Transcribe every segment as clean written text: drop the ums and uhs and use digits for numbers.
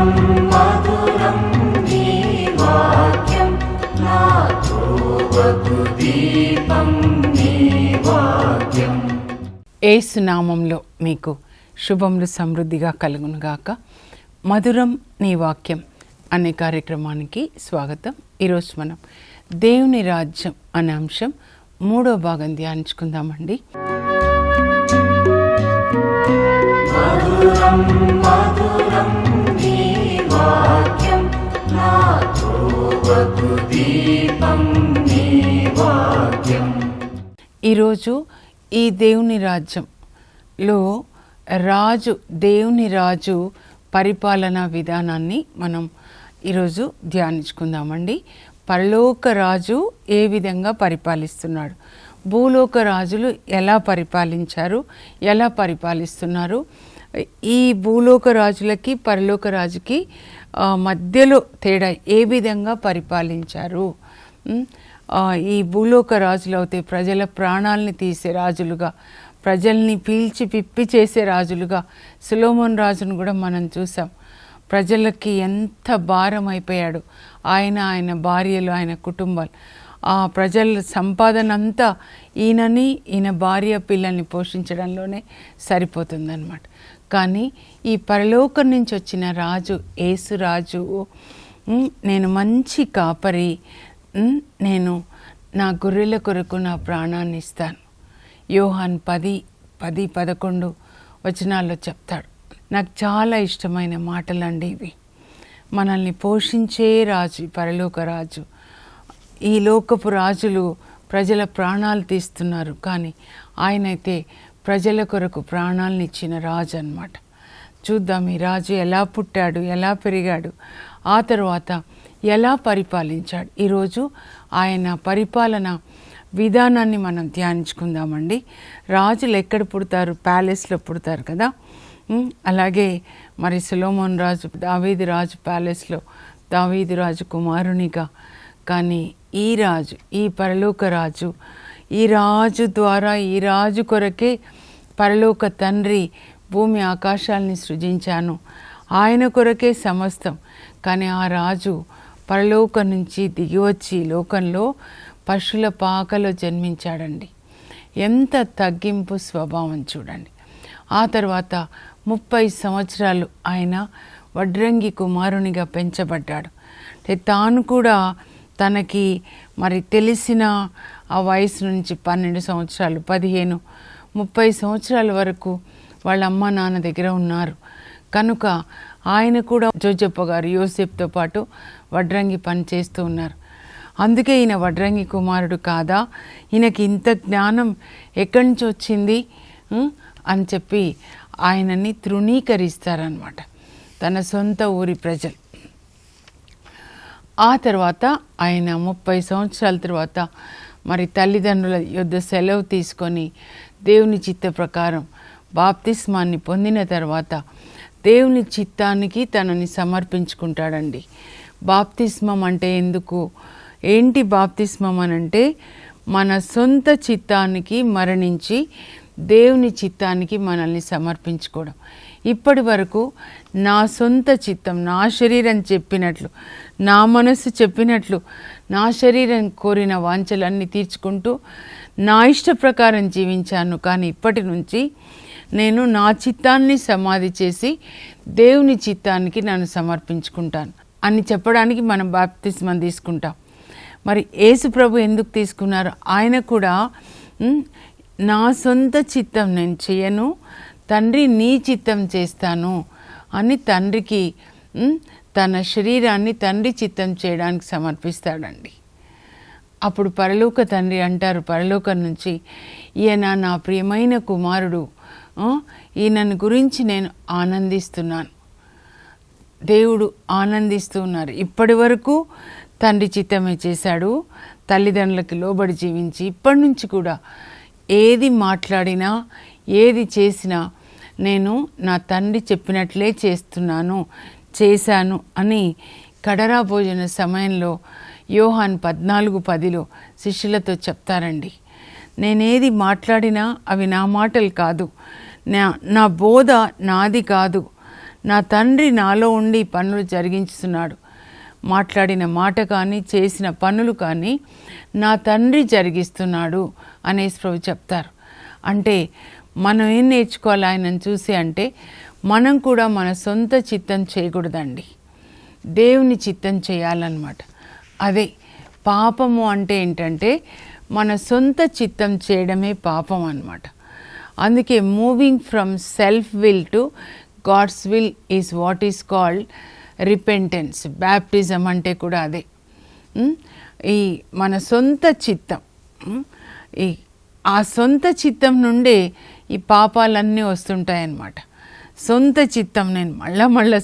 మధురం మధురం నీ వాక్యం నా త్రోవకు దీపం నీ వాక్యం. యేసు నామంలో మీకు శుభములు సమృద్ధిగా కలుగునుగాక. మధురం నీ వాక్యం అనే కార్యక్రమానికి స్వాగతం. ఈరోజు మనం దేవుని రాజ్యం అనే అంశం 3వ భాగం ధ్యానించుకుందామండి. మధురం మధురం నీ వాక్యం నా త్రోవకు దీపం నీ వాక్యం. ఈరోజు ఈ దేవుని రాజ్యంలో దేవుని రాజు పరిపాలనా విధానాన్ని మనం ఈరోజు ధ్యానించుకుందామండి. పరలోక రాజు ఏ విధంగా పరిపాలిస్తున్నాడు, భూలోక రాజులు ఎలా పరిపాలించారు, ఎలా పరిపాలిస్తున్నారు, ఈ భూలోక రాజులకి పరలోక రాజుకి మధ్యలో తేడా ఏ విధంగా పరిపాలించారు. ఈ భూలోక రాజులు అయితే ప్రజల ప్రాణాలని తీసే రాజులుగా, ప్రజల్ని పీల్చి పిప్పి చేసే రాజులుగా సొలొమోను రాజును కూడా మనం చూసాం. ప్రజలకి ఎంత భారం అయిపోయాడు ఆయన భార్యలు, ఆయన కుటుంబాలు. ఆ ప్రజల సంపాదన అంతా ఈయన భార్య పిల్లల్ని పోషించడంలోనే సరిపోతుందన్నమాట. కానీ ఈ పరలోకం నుంచి వచ్చిన రాజు, యేసు రాజు, నేను మంచి కాపరి, నేను నా గొర్రెల కొరకు నా ప్రాణాన్ని ఇస్తాను. యోహాన్ 10:11 వచనాల్లో చెప్తాడు. నాకు చాలా ఇష్టమైన మాటలండి ఇవి. మనల్ని పోషించే రాజు పరలోక రాజు. ఈ లోకపు రాజులు ప్రజల ప్రాణాలు తీస్తున్నారు, కానీ ఆయనైతే ప్రజల కొరకు ప్రాణాలను ఇచ్చిన రాజు అన్నమాట. చూద్దాం ఈ రాజు ఎలా పుట్టాడు, ఎలా పెరిగాడు, ఆ తర్వాత ఎలా పరిపాలించాడు. ఈరోజు ఆయన పరిపాలన విధానాన్ని మనం ధ్యానించుకుందామండి. రాజులు ఎక్కడ పుడతారు? ప్యాలెస్లో పుడతారు కదా. అలాగే మరి సొలొమోను రాజు, దావీదు రాజు ప్యాలెస్లో, దావీదు రాజు కుమారునిగా. కానీ ఈ రాజు, ఈ పరలోక రాజు, ఈ రాజు ద్వారా, ఈ రాజు కొరకే పరలోక తండ్రి భూమి ఆకాశాలని సృజించాను, ఆయన కొరకే సమస్తం. కానీ ఆ రాజు పరలోకం నుంచి దిగివచ్చి లోకంలో పశువుల పాకలో జన్మించాడండి. ఎంత తగ్గింపు స్వభావం చూడండి. ఆ తర్వాత 30 సంవత్సరాలు ఆయన వడ్రంగి కుమారునిగా పెంచబడ్డాడు. తాను కూడా తనకి మరి తెలిసిన ఆ వయసు నుంచి 12 సంవత్సరాలు, 15, 30 సంవత్సరాల వరకు వాళ్ళ అమ్మ నాన్న దగ్గర ఉన్నారు. కనుక ఆయన కూడా జోజప్ప గారు యోసేపుతో పాటు వడ్రంగి పని చేస్తూ ఉన్నారు. అందుకే ఈయన వడ్రంగి కుమారుడు కాదా, ఈయనకి ఇంత జ్ఞానం ఎక్కడి నుంచి వచ్చింది అని చెప్పి ఆయనని తృణీకరిస్తారనమాట తన సొంత ఊరి ప్రజలు. ఆ తర్వాత ఆయన 30 సంవత్సరాల తర్వాత మరి తల్లిదండ్రుల యొద్ద సెలవు తీసుకొని దేవుని చిత్త ప్రకారం బాప్తిస్మాన్ని పొందిన తర్వాత దేవుని చిత్తానికి తనని సమర్పించుకుంటాడండి. బాప్తిస్మం అంటే ఎందుకు, ఏంటి బాప్తిస్మం అనంటే మన సొంత చిత్తానికి మరణించి దేవుని చిత్తానికి మనల్ని సమర్పించుకోవడం. ఇప్పటి వరకు నా సొంత చిత్తం, నా శరీరం చెప్పినట్లు, నా మనసు చెప్పినట్లు, నా శరీరం కోరిన వాంఛలన్నీ తీర్చుకుంటూ నా ఇష్ట ప్రకారం జీవించాను. కానీ ఇప్పటి నుంచి నేను నా చిత్తాన్ని సమాధి చేసి దేవుని చిత్తానికి నన్ను సమర్పించుకుంటాను అని చెప్పడానికి మనం బాప్తిస్మం తీసుకుంటాం. మరి యేసు ప్రభు ఎందుకు తీసుకున్నారు? ఆయన కూడా నా సొంత చిత్తం నేను చేయను, తండ్రి నీ చిత్తం చేస్తాను అని తండ్రికి తన శరీరాన్ని తండ్రి చిత్తం చేయడానికి సమర్పిస్తాడండి. అప్పుడు పరలోక తండ్రి అంటారు పరలోకం నుంచి, ఈయన నా ప్రియమైన కుమారుడు, ఈయనను గురించి నేను ఆనందిస్తున్నాను. దేవుడు ఆనందిస్తూ ఉన్నారు. ఇప్పటి వరకు తండ్రి చిత్తమే చేశాడు, తల్లిదండ్రులకి లోబడి జీవించి, ఇప్పటి నుంచి కూడా ఏది మాట్లాడినా ఏది చేసినా నేను నా తండ్రి చెప్పినట్లే చేశాను అని కడరా భోజన సమయంలో యోహాన్ 14:10 శిష్యులతో చెప్తారండి. నేనేది మాట్లాడినా అవి నా మాటలు కాదు, నా బోధ నాది కాదు, నా తండ్రి నాలో ఉండి పనులు జరిగించుతున్నాడు. మాట్లాడిన మాట కానీ చేసిన పనులు కానీ నా తండ్రి జరిగిస్తున్నాడు అనేసి ప్రభు చెప్తారు. అంటే మనం ఏం నేర్చుకోవాలి ఆయనను చూసి అంటే మనం కూడా మన సొంత చిత్తం చేయకూడదండి, దేవుని చిత్తం చేయాలన్నమాట. అదే పాపము అంటే ఏంటంటే మన సొంత చిత్తం చేయడమే పాపం అన్నమాట. అందుకే moving from self will to God's will is what is called repentance. Baptism అంటే కూడా అదే. ఈ మన సొంత చిత్తం, ఆ సొంత చిత్తం నుండే ఈ పాపాలన్నీ వస్తుంటాయన్నమాట. సొంత చిత్తం, నేను మళ్ళా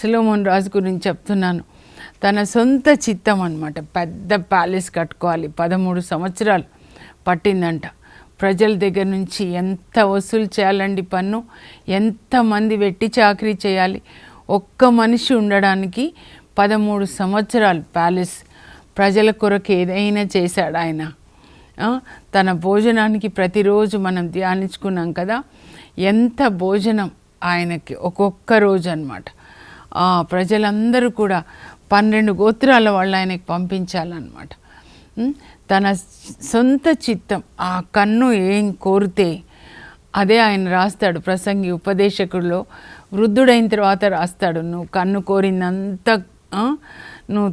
సొలొమోన్ రాజు గురించి చెప్తున్నాను. తన సొంత చిత్తం అన్నమాట. పెద్ద ప్యాలెస్ కట్టుకోవాలి, 13 సంవత్సరాలు పట్టిందంట. ప్రజల దగ్గర నుంచి ఎంత వసూలు చేయాలండి పన్ను, ఎంతమంది వెట్టి చాకరీ చేయాలి. ఒక్క మనిషి ఉండడానికి 13 సంవత్సరాలు ప్యాలెస్. ప్రజల కొరకు ఏదైనా చేశాడు ఆయన. తన భోజనానికి ప్రతిరోజు మనం ధ్యానించుకున్నాం కదా, ఎంత భోజనం ఆయనకి ఒక్కొక్క రోజు అన్నమాట. ప్రజలందరూ కూడా 12 గోత్రాల వాళ్ళు ఆయనకి పంపించాలన్నమాట. తన సొంత చిత్తం, ఆ కన్ను ఏం కోరితే అదే ఆయన రాస్తాడు. ప్రసంగి ఉపదేశకుడిలో వృద్ధుడైన తర్వాత రాస్తాడు, నువ్వు కన్ను కోరిందంతా నువ్వు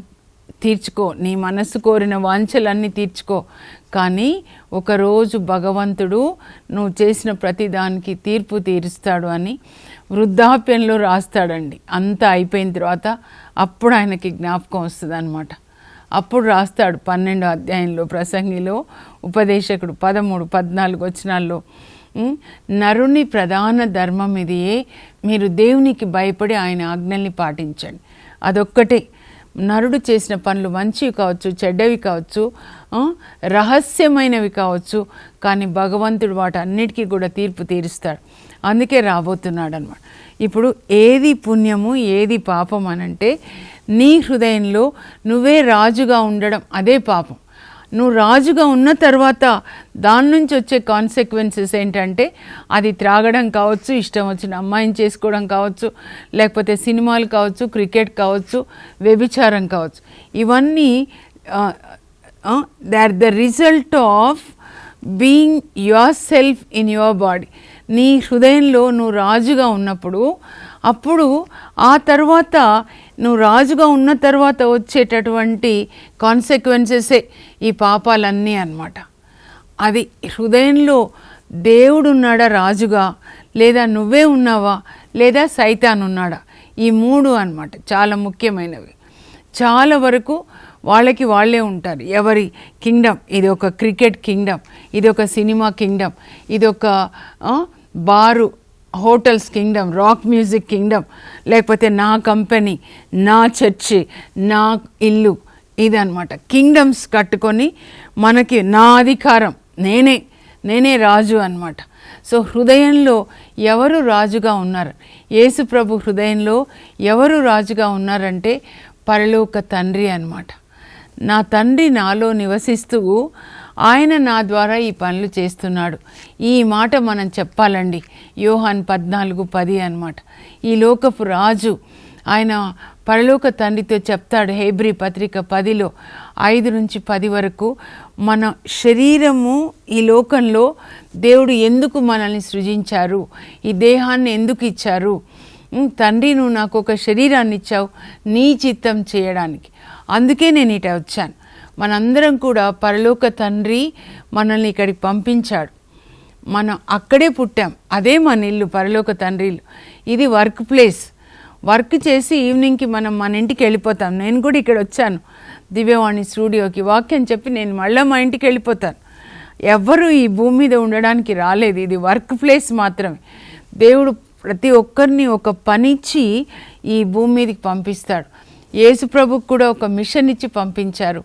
తీర్చుకో, నీ మనసు కోరిన వాంఛలన్నీ తీర్చుకో, కానీ ఒకరోజు భగవంతుడు నువ్వు చేసిన ప్రతిదానికి తీర్పు తీరుస్తాడు అని వృద్ధాప్యంలో రాస్తాడండి. అంతా అయిపోయిన తర్వాత అప్పుడు ఆయనకి జ్ఞాపకం వస్తుంది అన్నమాట. అప్పుడు రాస్తాడు 12వ అధ్యాయంలో ప్రసంగిలో ఉపదేశకుడు 13, 14 వచనాల్లో, నరుని ప్రధాన ధర్మం ఇదియే, మీరు దేవునికి భయపడి ఆయన ఆజ్ఞల్ని పాటించండి. అదొక్కటే. నరుడు చేసిన పనులు మంచివి కావచ్చు, చెడ్డవి కావచ్చు, రహస్యమైనవి కావచ్చు, కానీ భగవంతుడు వాటన్నిటికీ కూడా తీర్పు తీరుస్తాడు. అందుకే రాబోతున్నాడు అన్నమాట. ఇప్పుడు ఏది పుణ్యము ఏది పాపం అనంటే, నీ హృదయంలో నువ్వే రాజుగా ఉండడం అదే పాపం. నువ్వు రాజుగా ఉన్న తర్వాత దాని నుంచి వచ్చే కాన్సిక్వెన్సెస్ ఏంటంటే, అది త్రాగడం కావచ్చు, ఇష్టం వచ్చిన అమ్మాయిని చేసుకోవడం కావచ్చు, లేకపోతే సినిమాలు కావచ్చు, క్రికెట్ కావచ్చు, వ్యభిచారం కావచ్చు. ఇవన్నీ they are the result of being your self in your body. నీ హృదయంలో నువ్వు రాజుగా ఉన్నప్పుడు, అప్పుడు ఆ తర్వాత నువ్వు రాజుగా ఉన్న తర్వాత వచ్చేటటువంటి కాన్సిక్వెన్సెసే ఈ పాపాలన్నీ అన్నమాట. అది హృదయంలో దేవుడు ఉన్నాడా రాజుగా, లేదా నువ్వే ఉన్నావా, లేదా సైతాన్ ఉన్నాడా, ఈ 3 అన్నమాట చాలా ముఖ్యమైనవి. చాలా వరకు వాళ్ళకి వాళ్ళే ఉంటారు. ఎవరి కింగ్డమ్, ఇది ఒక క్రికెట్ కింగ్డమ్, ఇది ఒక సినిమా కింగ్డమ్, ఇది ఒక bar hotels kingdom, rock music kingdom, లేకపోతే నా కంపెనీ, నా చర్చి, నా ఇల్లు, ఇదన్నమాట. కింగ్డమ్స్ కట్టుకొని మనకి నా అధికారం, నేనే రాజు అన్నమాట. సో హృదయంలో ఎవరు రాజుగా ఉన్నారు? యేసు ప్రభు హృదయంలో ఎవరు రాజుగా ఉన్నారంటే పరలోక తండ్రి అన్నమాట. నా తండ్రి నాలో నివసిస్తూ ఆయన నా ద్వారా ఈ పనులు చేస్తున్నాడు. ఈ మాట మనం చెప్పాలండి. యోహాన్ 14:10 అన్నమాట. ఈ లోకపు రాజు ఆయన పరలోక తండ్రితో చెప్తాడు. హెబ్రీ పత్రిక 10లో 5 నుంచి 10 వరకు, మన శరీరము ఈ లోకంలో దేవుడు ఎందుకు మనల్ని సృజించారు, ఈ దేహాన్ని ఎందుకు ఇచ్చారు, తండ్రి నువ్వు నాకు ఒక శరీరాన్ని ఇచ్చావు నీ చిత్తం చేయడానికి, అందుకే నేను ఇట వచ్చాను. మనందరం కూడా పరలోక తండ్రి మనల్ని ఇక్కడికి పంపించాడు. మనం అక్కడే పుట్టాం, అదే మన ఇల్లు, పరలోక తండ్రి ఇల్లు. ఇది వర్క్ ప్లేస్. వర్క్ చేసి ఈవినింగ్కి మనం మన ఇంటికి వెళ్ళిపోతాం. నేను కూడా ఇక్కడ వచ్చాను దివ్యవాణి స్టూడియోకి, వాక్యం చెప్పి నేను మళ్ళీ మా ఇంటికి వెళ్ళిపోతాను. ఎవ్వరూ ఈ భూమి మీద ఉండడానికి రాలేదు. ఇది వర్క్ ప్లేస్ మాత్రమే. దేవుడు ప్రతి ఒక్కరిని ఒక పని ఇచ్చి ఈ భూమి మీదకి పంపిస్తాడు. యేసు ప్రభుకు కూడా ఒక మిషన్ ఇచ్చి పంపించారు.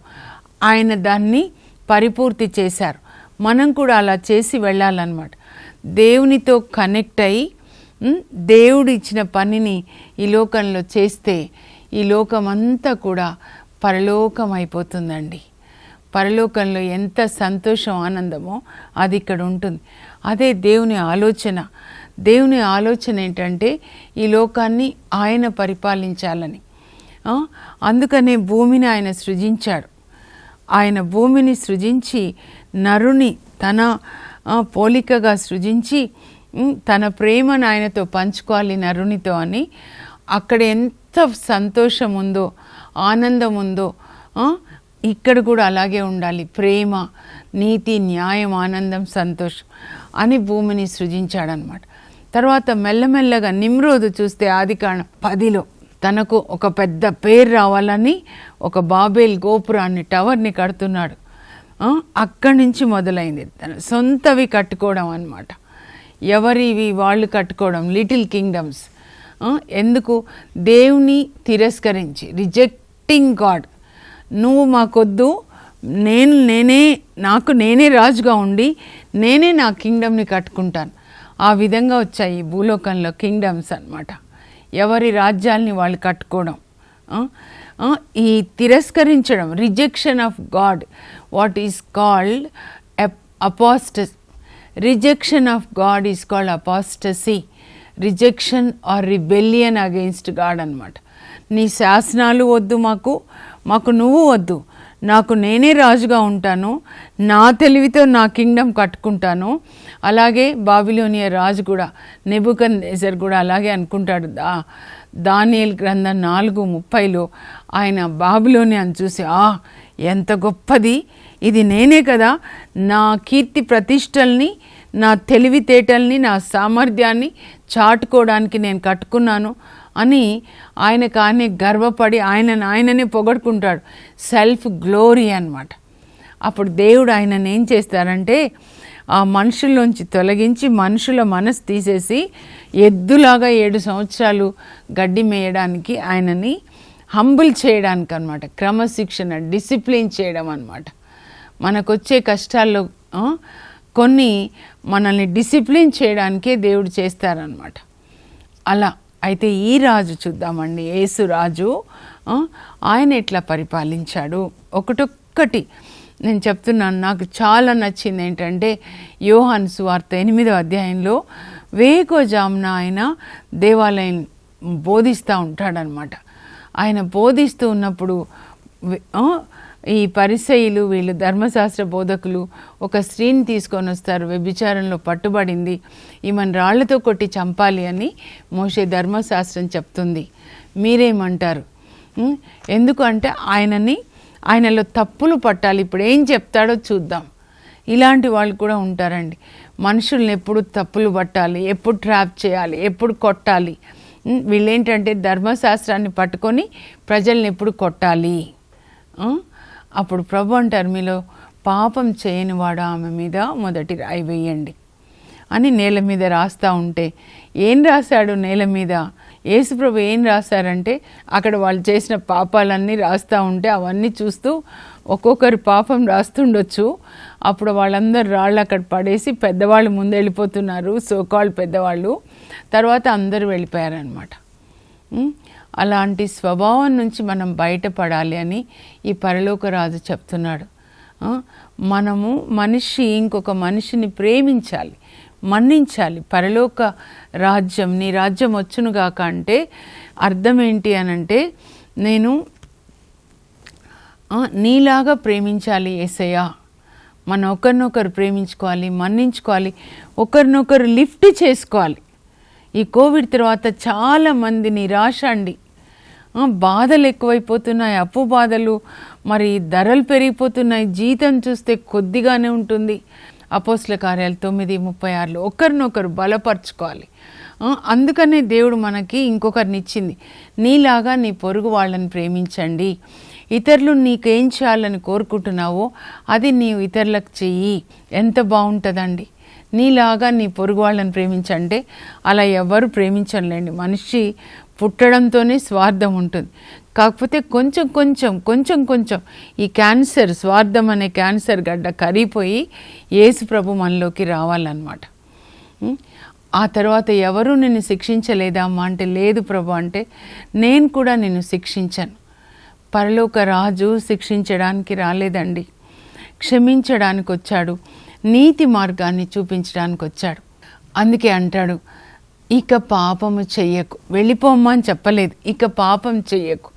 ఆయన దాన్ని పరిపూర్తి చేశారు. మనం కూడా అలా చేసి వెళ్ళాలన్నమాట. దేవునితో కనెక్ట్ అయ్యి దేవుడు ఇచ్చిన పనిని ఈ లోకంలో చేస్తే ఈ లోకమంతా కూడా పరలోకం అయిపోతుందండి. పరలోకంలో ఎంత సంతోషం ఆనందమో అది ఇక్కడ ఉంటుంది. అదే దేవుని ఆలోచన. దేవుని ఆలోచన ఏంటంటే ఈ లోకాన్ని ఆయన పరిపాలించాలని. అందుకనే భూమిని ఆయన సృజించాడు. ఆయన భూమిని సృజించి నరుని తన పోలికగా సృజించి తన ప్రేమను ఆయనతో పంచుకోవాలి నరునితో అని. అక్కడ ఎంత సంతోషం ఉందో, ఆనందం ఉందో, ఇక్కడ కూడా అలాగే ఉండాలి. ప్రేమ, నీతి, న్యాయం, ఆనందం, సంతోషం అని భూమిని సృజించాడనమాట. తర్వాత మెల్లమెల్లగా నిమ్రోదు చూస్తే ఆదికాండం 10లో తనకు ఒక పెద్ద పేరు రావాలని ఒక బాబేల్ గోపురాన్ని, టవర్ని కడుతున్నాడు. అక్కడి నుంచి మొదలైంది తన సొంతవి కట్టుకోవడం అన్నమాట. ఎవరివి వాళ్ళు కట్టుకోవడం, లిటిల్ కింగ్డమ్స్. ఎందుకు? దేవుని తిరస్కరించి, రిజెక్టింగ్ గాడ్. నువ్వు మాకొద్దు, నేనే రాజుగా ఉండి నేనే నా కింగ్డమ్ని కట్టుకుంటాను. ఆ విధంగా వచ్చాయి ఈ భూలోకంలో కింగ్డమ్స్ అన్నమాట. ఎవరి రాజ్యాల్ని వాళ్ళు కట్టుకోవడం, ఈ తిరస్కరించడం, rejection of God, what is called apostasy. Rejection of God is called apostasy. Rejection or rebellion against God అన్నమాట. నీ శాసనాలు వద్దు, మాకు నువ్వు వద్దు, నాకు నేనే రాజుగా ఉంటాను, నా తెలివితో నా కింగ్డమ్ కట్టుకుంటాను. అలాగే బాబిలోనియా రాజు కూడా, నెబుకద్నెజర్ కూడా అలాగే అనుకుంటాడు. దానియేలు గ్రంథం 4:30లో ఆయన బాబిలోనియాను చూసి, ఎంత గొప్పది ఇది, నేనే కదా నా కీర్తి ప్రతిష్టల్ని, నా తెలివితేటల్ని, నా సామర్థ్యాన్ని చాటుకోవడానికి నేను కట్టుకున్నాను అని ఆయనకు గర్వపడి ఆయననే పొగడుకుంటాడు. సెల్ఫ్ గ్లోరీ అన్నమాట. అప్పుడు దేవుడు ఆయనను ఏం చేస్తారంటే ఆ మనుషుల్లోంచి తొలగించి మనుషుల మనసు తీసేసి ఎద్దులాగా 7 సంవత్సరాలు గడ్డి మేయడానికి ఆయనని హంబుల్ చేయడానికి అన్నమాట. క్రమశిక్షణ, డిసిప్లిన్ చేయడం అన్నమాట. మనకొచ్చే కష్టాల్లో కొన్ని మనల్ని డిసిప్లిన్ చేయడానికే దేవుడు చేస్తారనమాట. అలా అయితే ఈ రాజు చూద్దామండి, యేసు రాజు. ఆయన ఎట్లా పరిపాలించాడు ఒకటొక్కటి నేను చెప్తున్నాను. నాకు చాలా నచ్చింది ఏంటంటే యోహాను సువార్త 8వ అధ్యాయంలో వేకువజామున ఆయన దేవాలయం బోధిస్తూ ఉంటాడనమాట. ఆయన బోధిస్తూ ఉన్నప్పుడు ఈ పరిసయ్యులు, వీళ్ళు ధర్మశాస్త్ర బోధకులు ఒక స్త్రీని తీసుకొని వస్తారు, వ్యభిచారంలో పట్టుబడింది, ఈమెను రాళ్లతో కొట్టి చంపాలి అని మోషే ధర్మశాస్త్రం చెప్తుంది. మీరేమంటారు? ఎందుకు అంటే ఆయనలో తప్పులు పట్టాలి. ఇప్పుడు ఏం చెప్తాడో చూద్దాం. ఇలాంటి వాళ్ళు కూడా ఉంటారండి. మనుషుల్ని ఎప్పుడు తప్పులు పట్టాలి, ఎప్పుడు ట్రాప్ చేయాలి, ఎప్పుడు కొట్టాలి. వీళ్ళేంటంటే ధర్మశాస్త్రాన్ని పట్టుకొని ప్రజల్ని ఎప్పుడు కొట్టాలి. అప్పుడు ప్రభు అంటారు, మీలో పాపం చేయని వాడు ఆమె మీద మొదటి రాయి వేయండి అని నేల మీద రాస్తూ ఉంటే ఏం రాశాడు నేల మీద? యేసుప్రభు ఏం రాశారంటే అక్కడ వాళ్ళు చేసిన పాపాలన్నీ రాస్తూ ఉంటే అవన్నీ చూస్తూ ఒక్కొక్కరు పాపం రాస్తుండొచ్చు. అప్పుడు వాళ్ళందరూ రాళ్ళు అక్కడ పడేసి పెద్దవాళ్ళు ముందు వెళ్ళిపోతున్నారు, సోకాళ్ళు పెద్దవాళ్ళు, తర్వాత అందరూ వెళ్ళిపోయారనమాట. అలాంటి స్వభావం నుంచి మనం బయటపడాలి అని ఈ పరలోక రాజు చెప్తున్నాడు. మనము ఇంకొక మనిషిని ప్రేమించాలి, మన్నించాలి. పరలోక రాజ్యం, నీ రాజ్యం వచ్చునుగాక అంటే అర్థం ఏంటి అనంటే నేను నీలాగా ప్రేమించాలి యేసయ్యా. మనం ఒకరినొకరు ప్రేమించుకోవాలి, మన్నించుకోవాలి, ఒకరినొకరు లిఫ్ట్ చేసుకోవాలి. ఈ కోవిడ్ తర్వాత చాలామంది నిరాశ అండి, బాధలు ఎక్కువైపోతున్నాయి, అప్పు బాధలు, మరి ధరలు పెరిగిపోతున్నాయి, జీతం చూస్తే కొద్దిగానే ఉంటుంది. అపోస్తల కార్యాలు 9:36లో ఒకరినొకరు బలపరచుకోవాలి. అందుకనే దేవుడు మనకి ఇంకొకరిని ఇచ్చింది, నీలాగా నీ పొరుగు వాళ్ళని ప్రేమించండి. ఇతరులు నీకేం చేయాలని కోరుకుంటున్నావో అది నీవు ఇతరులకు చెయ్యి. ఎంత బాగుంటుందండి. నీలాగా నీ పొరుగు వాళ్ళని ప్రేమించంటే అలా ఎవరు ప్రేమించలేండి. మనిషి పుట్టడంతోనే స్వార్థం ఉంటుంది. కాకపోతే కొంచెం ఈ క్యాన్సర్, స్వార్థం అనే క్యాన్సర్ గడ్డ కరిగిపోయి యేసు ప్రభు మనలోకి రావాలన్నమాట. ఆ తర్వాత ఎవరు నిన్ను శిక్షించలేదమ్మా అంటే లేదు ప్రభు అంటే నేను కూడా నిన్ను శిక్షించను. పరలోక రాజు శిక్షించడానికి రాలేదండి, క్షమించడానికి వచ్చాడు, నీతి మార్గాన్ని చూపించడానికి వచ్చాడు. అందుకే అంటాడు ఇక పాపము చెయ్యకు, వెళ్ళిపోమ్మా అని చెప్పలేదు, ఇక పాపం చెయ్యకు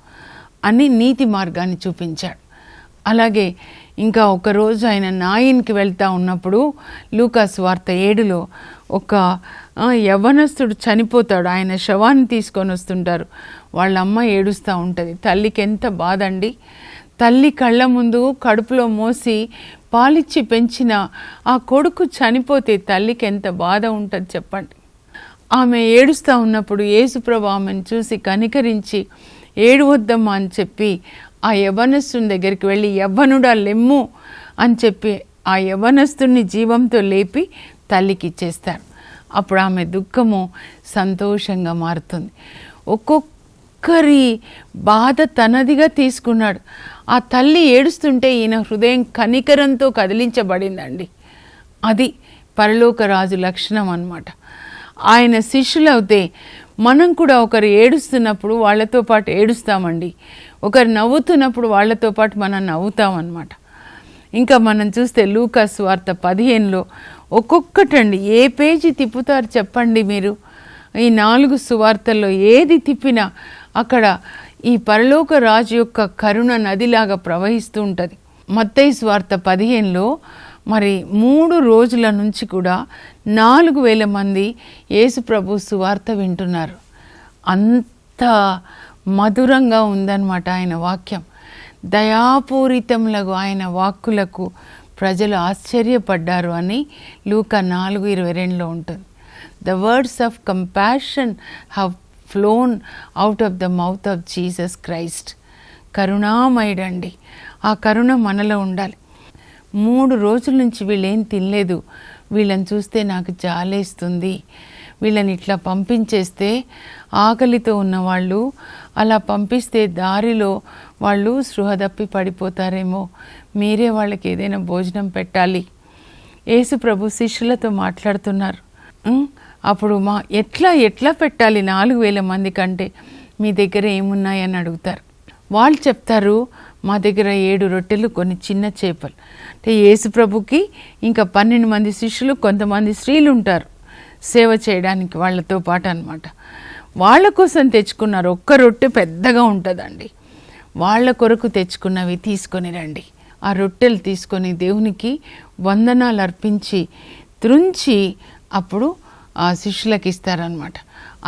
అని నీతి మార్గాన్ని చూపించాడు. అలాగే ఇంకా ఒకరోజు ఆయన నాయిన్కి వెళ్తూ ఉన్నప్పుడు లూకాసు వార్త 7లో ఒక యవ్వనస్తుడు చనిపోతాడు. ఆయన శవాన్ని తీసుకొని వస్తుంటారు. వాళ్ళ అమ్మ ఏడుస్తూ ఉంటుంది. తల్లికి ఎంత బాధ అండి. తల్లి కళ్ళ ముందు కడుపులో మోసి పాలిచ్చి పెంచిన ఆ కొడుకు చనిపోతే తల్లికి ఎంత బాధ ఉంటుంది చెప్పండి. ఆమె ఏడుస్తూ ఉన్నప్పుడు యేసుప్రభు ఆమెను చూసి కనికరించి ఏడవద్దమ్మా అని చెప్పి ఆ యవ్వనస్తుని దగ్గరికి వెళ్ళి యవ్వనుడా లెమ్ము అని చెప్పి ఆ యవ్వనస్తుని జీవంతో లేపి తల్లికి ఇచ్చేస్తారు. అప్పుడు ఆమె దుఃఖము సంతోషంగా మారుతుంది. ఒక్కొక్కరి బాధ తనదిగా తీసుకున్నాడు. ఆ తల్లి ఏడుస్తుంటే ఈయన హృదయం కనికరంతో కదిలించబడిందండి. అది పరలోక రాజు లక్షణం అన్నమాట. ఆయన శిష్యులవుతే మనం కూడా ఒకరు ఏడుస్తున్నప్పుడు వాళ్ళతో పాటు ఏడుస్తామండి. ఒకరు నవ్వుతున్నప్పుడు వాళ్ళతో పాటు మనం నవ్వుతామన్నమాట. ఇంకా మనం చూస్తే లూకాసు వార్త 15లో ఒక్కొక్కటండి, ఏ పేజీ తిప్పుతారు చెప్పండి మీరు? ఈ 4 సువార్తల్లో ఏది తిప్పినా అక్కడ ఈ పరలోక రాజు యొక్క కరుణ నదిలాగా ప్రవహిస్తూ ఉంటుంది. మత్తయి సువార్త 15లో మరి 3 రోజుల నుంచి కూడా 4,000 మంది యేసు ప్రభు సువార్త వింటున్నారు. అంత మధురంగా ఉందన్నమాట ఆయన వాక్యం. దయాపూరితములకు ఆయన వాక్కులకు ప్రజలు ఆశ్చర్యపడ్డారు అని లూకా 4:22లో ఉంటుంది. The words of compassion have flown out of the mouth of Jesus Christ. కరుణామయుడండి. ఆ కరుణ మనలో ఉండాలి. 3 రోజుల నుంచి వీళ్ళేం తినలేదు. వీళ్ళని చూస్తే నాకు జాలేస్తుంది. వీళ్ళని ఇట్లా పంపించేస్తే ఆకలితో ఉన్నవాళ్ళు అలా పంపిస్తే దారిలో వాళ్ళు స్పృహ తప్పి పడిపోతారేమో, మీరే వాళ్ళకి ఏదైనా భోజనం పెట్టాలి. యేసు ప్రభు శిష్యులతో మాట్లాడుతున్నారు. అప్పుడు ఎట్లా పెట్టాలి 4,000 మంది కంటే, మీ దగ్గర ఏమున్నాయని అడుగుతారు. వాళ్ళు చెప్తారు, మా దగ్గర 7 రొట్టెలు కొన్ని చిన్న చేపలు. అంటే యేసు ప్రభుకి ఇంకా 12 మంది శిష్యులు, కొంతమంది స్త్రీలు ఉంటారు సేవ చేయడానికి వాళ్ళతో పాటు అన్నమాట. వాళ్ళ కోసం తెచ్చుకున్నారు. ఒక్క రొట్టె పెద్దగా ఉంటుందండి. వాళ్ళ కొరకు తెచ్చుకున్నవి తీసుకొని రండి. ఆ రొట్టెలు తీసుకొని దేవునికి వందనాలు అర్పించి త్రుంచి అప్పుడు ఆ శిష్యులకు ఇస్తారనమాట.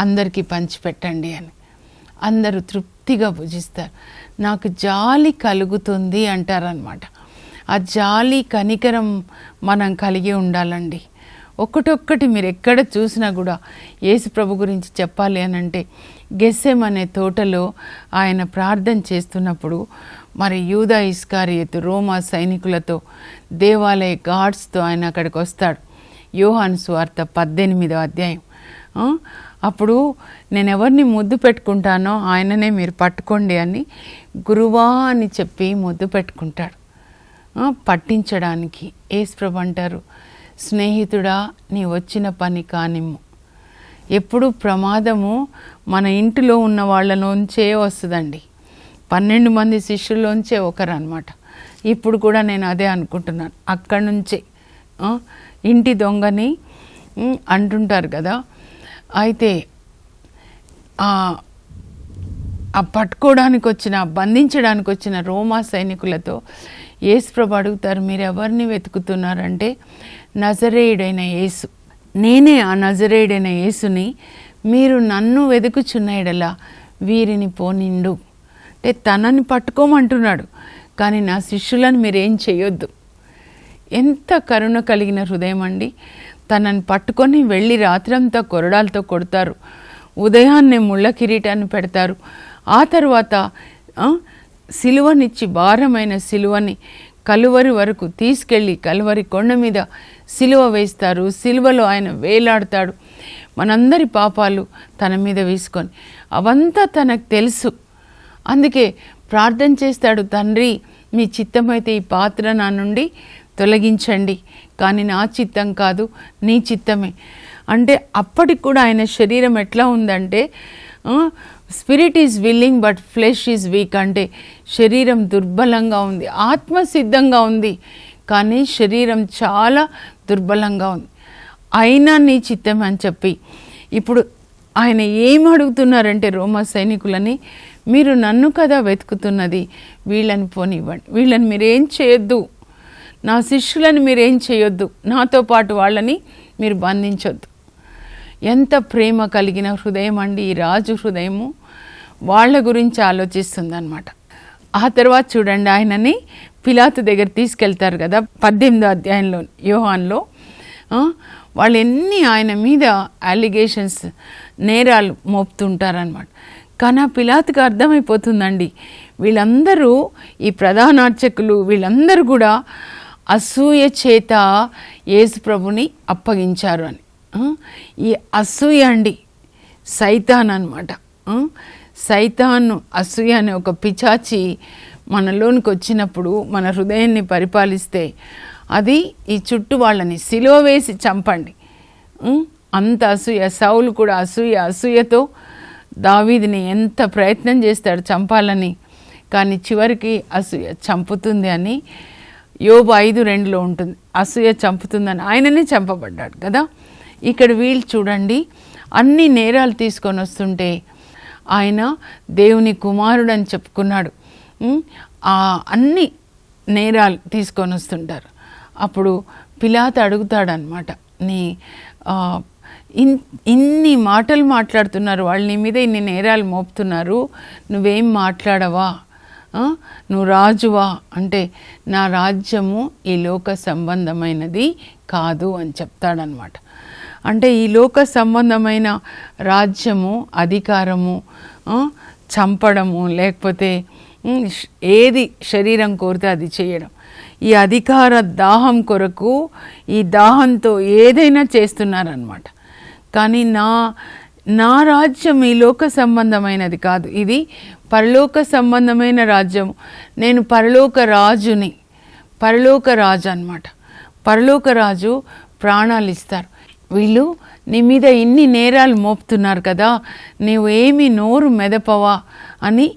అందరికీ పంచిపెట్టండి అని. అందరూ తృప్తిగా భుజిస్తారు. నాకు జాలి కలుగుతుంది అంటారనమాట. ఆ జాలి కనికరం మనం కలిగి ఉండాలండి. ఒక్కటొక్కటి మీరు ఎక్కడ చూసినా కూడా యేసు ప్రభు గురించి చెప్పాలి అని అంటే, గెస్సెమనే తోటలో ఆయన ప్రార్థన చేస్తున్నప్పుడు మరి యూదా ఇస్కారియోతు రోమా సైనికులతో దేవాలయ గార్డ్స్తో ఆయన అక్కడికి వస్తాడు. యోహాను సువార్త 18వ అధ్యాయం. అప్పుడు నేను ఎవరిని ముద్దు పెట్టుకుంటానో ఆయననే మీరు పట్టుకోండి అని గురువా అని చెప్పి ముద్దు పెట్టుకుంటాడు. పట్టించడానికి యేసు ప్రభు అంటారు, స్నేహితుడా నీ వచ్చిన పని కానిమ్ము. ఎప్పుడు ప్రమాదము మన ఇంటిలో ఉన్న వాళ్ళలోంచే వస్తుందండి. 12 మంది శిష్యుల్లోంచే ఒకరు అనమాట. ఇప్పుడు కూడా నేను అదే అనుకుంటున్నాను. అక్కడి నుంచే ఇంటి దొంగని అంటుంటారు కదా. అయితే ఆ పట్టుకోవడానికి వచ్చిన, బంధించడానికి వచ్చిన రోమా సైనికులతో యేసు ప్రభు అడుగుతారు, మీరు ఎవరిని వెతుకుతున్నారంటే నజరేయుడైన యేసు, నేనే ఆ నజరేయుడైన యేసుని. మీరు నన్ను వెతుకుచున్న ఎడల వీరిని పోనిండు. అంటే తనని పట్టుకోమంటున్నాడు, కానీ నా శిష్యులను మీరేం చేయొద్దు. ఎంత కరుణ కలిగిన హృదయం అండి. తనని పట్టుకొని వెళ్ళి రాత్రంతా కొరడాలతో కొడతారు, ఉదయాన్నే ముళ్ళ కిరీటాన్ని పెడతారు. ఆ తర్వాత సిలువనిచ్చి, భారమైన సిలువని కలువరి వరకు తీసుకెళ్ళి కలువరి కొండ మీద సిలువ వేస్తారు. సిలువలో ఆయన వేలాడతాడు, మనందరి పాపాలు తన మీద వేసుకొని. అవంతా తనకు తెలుసు. అందుకే ప్రార్థన చేస్తాడు, తండ్రి మీ చిత్తమైతే ఈ పాత్ర నా నుండి తొలగించండి, కానీ నా చిత్తం కాదు నీ చిత్తమే. అంటే అప్పటికి కూడా ఆయన శరీరం ఎట్లా ఉందంటే, spirit is willing but flesh is week. అంటే శరీరం దుర్బలంగా ఉంది, ఆత్మ సిద్ధంగా ఉంది, కానీ శరీరం చాలా దుర్బలంగా ఉంది. అయినా నీ చిత్తం అని చెప్పి ఇప్పుడు ఆయన ఏం అడుగుతున్నారంటే రోమా సైనికులని, మీరు నన్ను కదా వెతుకుతున్నది, వీళ్ళని పోనివ్వండి, వీళ్ళని మీరేం చేయొద్దు, నా శిష్యులను మీరేం చేయొద్దు, నాతో పాటు వాళ్ళని మీరు బంధించొద్దు. ఎంత ప్రేమ కలిగిన హృదయం అండి ఈ రాజు హృదయము. వాళ్ళ గురించి ఆలోచిస్తుందన్నమాట. ఆ తర్వాత చూడండి, ఆయనని పిలాతు దగ్గర తీసుకెళ్తారు కదా 18వ అధ్యాయంలో యోహాన్లో. వాళ్ళు ఆయన మీద అలిగేషన్స్, నేరాలు మోపుతుంటారనమాట. కానీ ఆ పిలాతుకి అర్థమైపోతుందండి, వీళ్ళందరూ ఈ ప్రధాన అర్చకులు వీళ్ళందరూ కూడా అసూయ చేత యేసు ప్రభుని అప్పగించారు అని. ఈ అసూయ అండి సైతాన్ అనమాట. సైతాను అసూయ అనే ఒక పిచాచి మనలోనికి వచ్చినప్పుడు మన హృదయాన్ని పరిపాలిస్తే అది ఈ చుట్టూ వాళ్ళని సిలువ వేసి చంపండి. అంత అసూయ. సౌలు కూడా అసూయతో దావీదుని ఎంత ప్రయత్నం చేస్తాడు చంపాలని, కానీ చివరికి అసూయ చంపుతుంది అని యోబు 5:2లో ఉంటుంది. అసూయ చంపుతుందని ఆయననే చంపబడ్డాడు కదా. ఇక్కడ వీళ్ళు చూడండి, అన్ని నేరాలు తీసుకొని వస్తుంటే ఆయన దేవుని కుమారుడు అని చెప్పుకున్నాడు. అన్ని నేరాలు తీసుకొని వస్తుంటారు. అప్పుడు పిలాతు అడుగుతాడనమాట, ఇన్ని మాటలు మాట్లాడుతున్నారు వాళ్ళు, నీ మీద ఇన్ని నేరాలు మోపుతున్నారు, నువ్వేం మాట్లాడవా, నువ్వు రాజువా అంటే, నా రాజ్యము ఈ లోక సంబంధమైనది కాదు అని చెప్తాడనమాట. అంటే ఈ లోక సంబంధమైన రాజ్యము, అధికారము, చంపడము, లేకపోతే ఏది శరీరం కోరితే అది చేయడం, ఈ అధికార దాహం కొరకు ఈ దాహంతో ఏదైనా చేస్తున్నారనమాట. కానీ నా రాజ్యం ఈ లోక సంబంధమైనది కాదు, ఇది పరలోక సంబంధమైన రాజ్యం. నేను పరలోక రాజుని, పరలోక రాజు అనమాట. పరలోక రాజు ప్రాణాలు ఇస్తారు. వీళ్ళు నీ మీద ఇన్ని నేరాలు మోపుతున్నారు కదా, నీవు ఏమి నోరు మెదపవా అని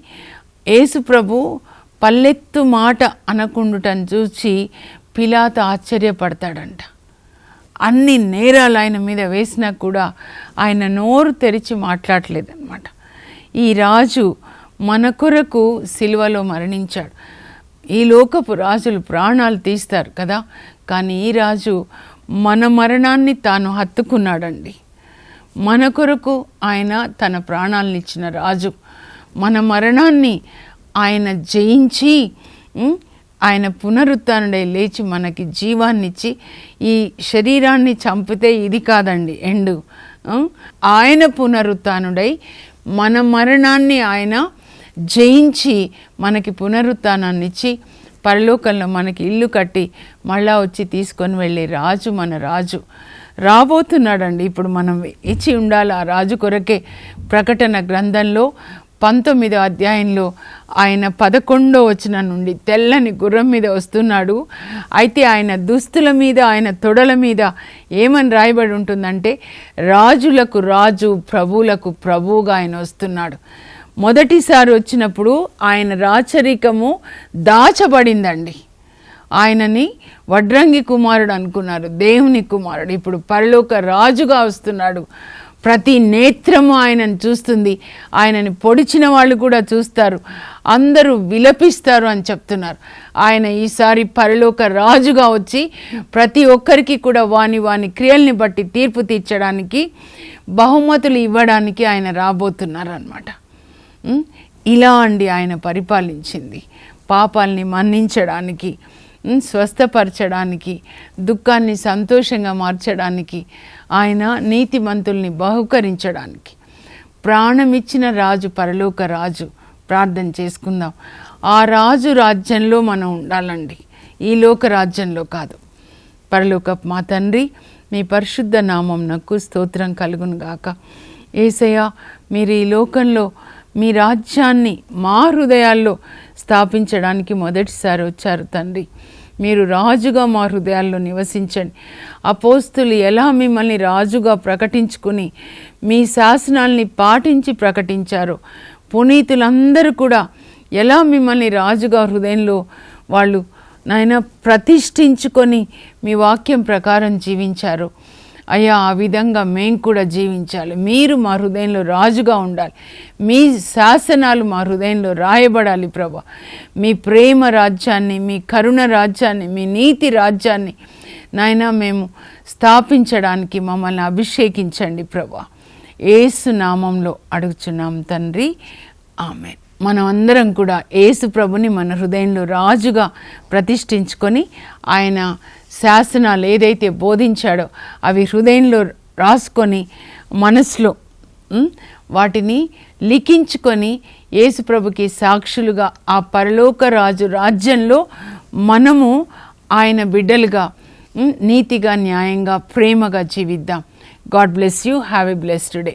యేసు ప్రభు పల్లెత్తు మాట అనకుండుటని చూసి పిలాతు ఆశ్చర్యపడతాడంట. అన్ని నేరాలు ఆయన మీద వేసినా కూడా ఆయన నోరు తెరిచి మాట్లాడలేదన్నమాట. ఈ రాజు మన కొరకు సిలువలో మరణించాడు. ఈ లోకపు రాజులు ప్రాణాలు తీస్తారు కదా, కానీ ఈ రాజు మన మరణాన్ని తాను హత్తుకున్నాడండి. మన కొరకు ఆయన తన ప్రాణాలను ఇచ్చిన రాజు. మన మరణాన్ని ఆయన జయించి ఆయన పునరుత్థానుడై లేచి మనకి జీవాన్నిచ్చి, ఈ శరీరాన్ని చంపితే ఇది కాదండి ఎండు, ఆయన పునరుత్థానుడై మన మరణాన్ని ఆయన జయించి మనకి పునరుత్థానాన్ని ఇచ్చి పరలోకంలో మనకి ఇల్లు కట్టి మళ్ళా వచ్చి తీసుకొని వెళ్ళే రాజు మన రాజు రాబోతున్నాడండి. ఇప్పుడు మనం ఇచ్చి ఉండాలి ఆ రాజు కొరకే. ప్రకటన గ్రంథంలో 19వ అధ్యాయంలో ఆయన 11వ వచనం నుండి తెల్లని గుర్రం మీద వస్తున్నాడు. అయితే ఆయన దుస్తుల మీద, ఆయన తొడల మీద ఏమని రాయబడి ఉంటుందంటే, రాజులకు రాజు, ప్రభువులకు ప్రభువుగా ఆయన వస్తున్నాడు. మొదటిసారి వచ్చినప్పుడు ఆయన రాచరికము దాచబడిందండి. ఆయనని వడ్రంగి కుమారుడు అనుకున్నారు, దేవుని కుమారుడు. ఇప్పుడు పరలోక రాజుగా వస్తున్నాడు. ప్రతి నేత్రము ఆయనను చూస్తుంది. ఆయనని పొడిచిన వాళ్ళు కూడా చూస్తారు, అందరూ విలపిస్తారు అని చెప్తున్నారు. ఆయన ఈసారి పరలోక రాజుగా వచ్చి ప్రతి ఒక్కరికి కూడా వాని క్రియల్ని బట్టి తీర్పు తీర్చడానికి, బహుమతులు ఇవ్వడానికి ఆయన రాబోతున్నారు అన్నమాట. ఇలా అండి ఆయన పరిపాలించింది. పాపాల్ని మన్నించడానికి, స్వస్థపరచడానికి, దుఃఖాన్ని సంతోషంగా మార్చడానికి, ఆయన నీతిమంతుల్ని బహుకరించడానికి. ప్రాణమిచ్చిన రాజు పరలోక రాజు. ప్రార్థన చేసుకుందాం. ఆ రాజు రాజ్యంలో మనం ఉండాలండి, ఈ లోక రాజ్యంలో కాదు. పరలోక మా తండ్రి, మీ పరిశుద్ధ నామమునకు స్తోత్రం కలుగును గాక. యేసయ్య, మీరు ఈ లోకంలో మీ రాజ్యాన్ని మా హృదయాల్లో స్థాపించడానికి మొదటిసారి వచ్చారు తండ్రి. మీరు రాజుగా మా హృదయాల్లో నివసించండి. అపోస్తులు ఎలా మిమ్మల్ని రాజుగా ప్రకటించుకుని మీ శాసనాల్ని పాటించి ప్రకటించారో, పునీతులందరూ కూడా ఎలా మిమ్మల్ని రాజుగా హృదయంలో వాళ్ళు నాయన ప్రతిష్ఠించుకొని మీ వాక్యం ప్రకారం జీవించారో, అయ్యా ఆ విధంగా మేము కూడా జీవించాలి. మీరు మా హృదయంలో రాజుగా ఉండాలి. మీ శాసనాలు మా హృదయంలో రాయబడాలి ప్రభా. మీ ప్రేమ రాజ్యాన్ని, మీ కరుణ రాజ్యాన్ని, మీ నీతి రాజ్యాన్ని నాయనా మేము స్థాపించడానికి మమ్మల్ని అభిషేకించండి ప్రభా. యేసు నామంలో అడుగుచున్నాం తండ్రి, ఆమేన్. మనం అందరం కూడా యేసు ప్రభుని మన హృదయంలో రాజుగా ప్రతిష్ఠించుకొని ఆయన శాసనాలు ఏదైతే బోధించాడో అవి హృదయంలో రాసుకొని మనసులో వాటిని లిఖించుకొని యేసు ప్రభుకి సాక్షులుగా ఆ పరలోక రాజు రాజ్యంలో మనము ఆయన బిడ్డలుగా నీతిగా, న్యాయంగా, ప్రేమగా జీవిద్దాం. God bless you. Have a blessed day.